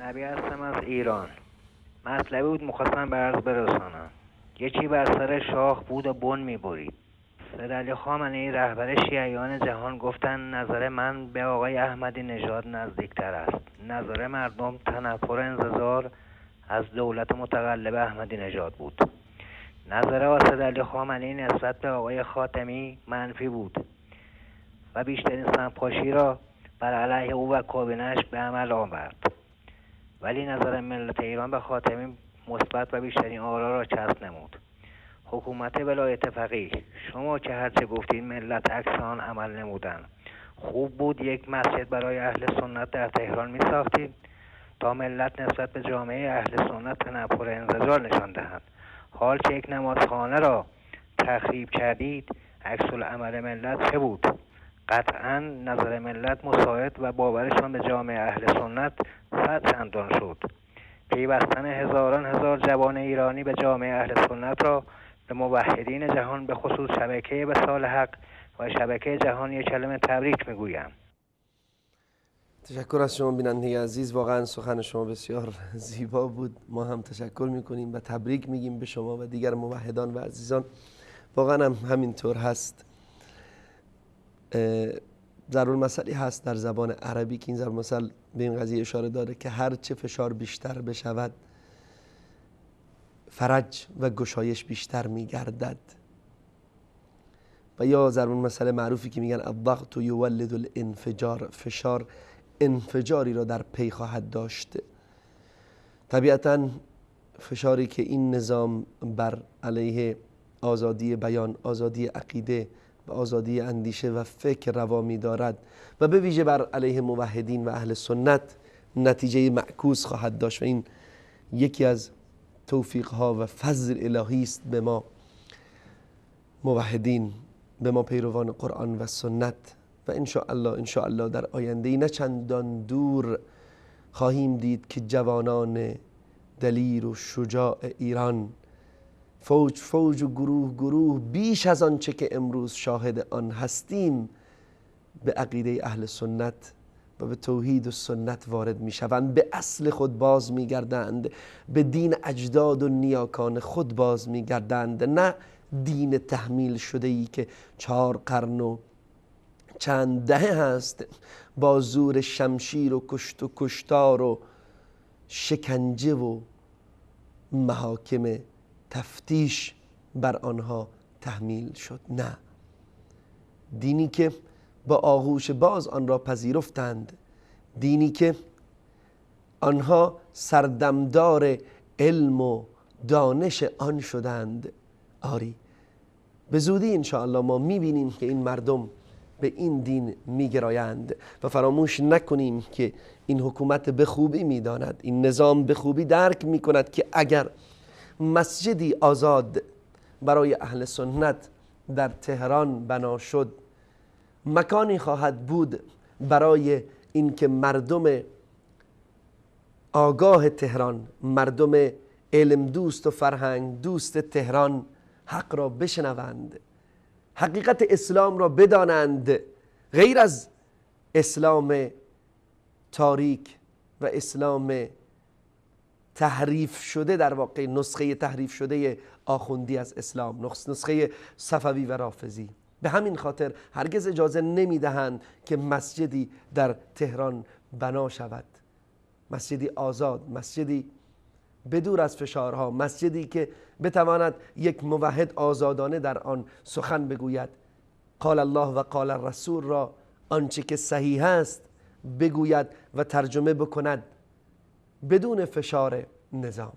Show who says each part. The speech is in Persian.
Speaker 1: نبی هستم از ایران. مطلبی بود مخواستم به عرض برسانم. یکی بر سر شاخ بود و بن می‌برید. سیدعلی خامنه‌ای رهبر شیعیان جهان گفتن نظر من به آقای احمدی نژاد نزدیکتر است. نظر مردم تنفر انتظار از دولت متقلب احمدی نژاد بود. نظر سیدعلی خامنه‌ای نسبت به آقای خاتمی منفی بود و بیشترین سمپاشی را بر علیه او و کابینه‌اش به عمل آورد. ولی نظر ملت ایران به خاتمی مثبت و بیشترین آرا را کسب نمود. حکومت ولایت فقیه، شما که هرچه گفتید ملت عکس آن عمل نمودند. خوب بود یک مسجد برای اهل سنت در تهران می ساختید تا ملت نسبت به جامعه اهل سنت تنفر انزجار نشان دهند. حال که یک نمازخانه را تخریب کردید، عکس العمل ملت چه بود؟ قطعا نظر ملت مساعد و باورشان به جامعه اهل سنت 100 چندان شد. پیوستن هزاران هزار جوان ایرانی به جامعه اهل سنت را به موحدین جهان به خصوص شبکه وصال حق و شبکه جهانی کلمه تبریک میگویم.
Speaker 2: تشکر از شما بیننده عزیز، واقعا سخن شما بسیار زیبا بود. ما هم تشکر میکنیم و تبریک میگیم به شما و دیگر موحدان و عزیزان. واقعا هم همینطور هست. ضرب‌المثلی هست در زبان عربی که این ضرب‌المثل به این قضیه اشاره داره که هر چه فشار بیشتر بشود فرج و گشایش بیشتر میگردد. و یا ضرب‌المثل معروفی که میگن الضغط یولد الانفجار، فشار انفجاری را در پی خواهد داشت. طبیعتا فشاری که این نظام بر علیه آزادی بیان، آزادی عقیده و آزادی اندیشه و فکر روا می دارد و به ویژه بر علیه موحدین و اهل سنت نتیجه معکوس خواهد داشت و این یکی از توفیقها و فضل الهی است به ما موحدین، به ما پیروان قرآن و سنت. و ان شاء الله در آینده نه چندان دور خواهیم دید که جوانان دلیر و شجاع ایران فوج فوج و گروه گروه بیش از آنچه که امروز شاهد آن هستیم به عقیده اهل سنت و به توحید و سنت وارد می شوند، به اصل خود باز می گردند، به دین اجداد و نیاکان خود باز می گردند، نه دین تحمیل شده ای که 4 قرن و چند دهه هست با زور شمشیر و کشت و کشتار و شکنجه و محاکم تفتیش بر آنها تحمیل شد. نه، دینی که با آغوش باز آن را پذیرفتند، دینی که آنها سردمدار علم و دانش آن شدند. آری، به زودی انشاءالله ما میبینیم که این مردم به این دین میگرایند و فراموش نکنیم که این حکومت به خوبی میداند، این نظام به خوبی درک میکند که اگر مسجدی آزاد برای اهل سنت در تهران بنا شد، مکانی خواهد بود برای اینکه مردم آگاه تهران، مردم علم دوست و فرهنگ دوست تهران حق را بشنوند، حقیقت اسلام را بدانند، غیر از اسلام تاریک و اسلام تحریف شده، در واقع نسخه تحریف شده آخوندی از اسلام، نسخه صفوی و رافضی. به همین خاطر هرگز اجازه نمیدهند که مسجدی در تهران بنا شود، مسجدی آزاد، مسجدی بدور از فشارها، مسجدی که بتواند یک موحد آزادانه در آن سخن بگوید، قال الله و قال الرسول را، آنچه که صحیح است بگوید و ترجمه بکند بدون فشار نظام.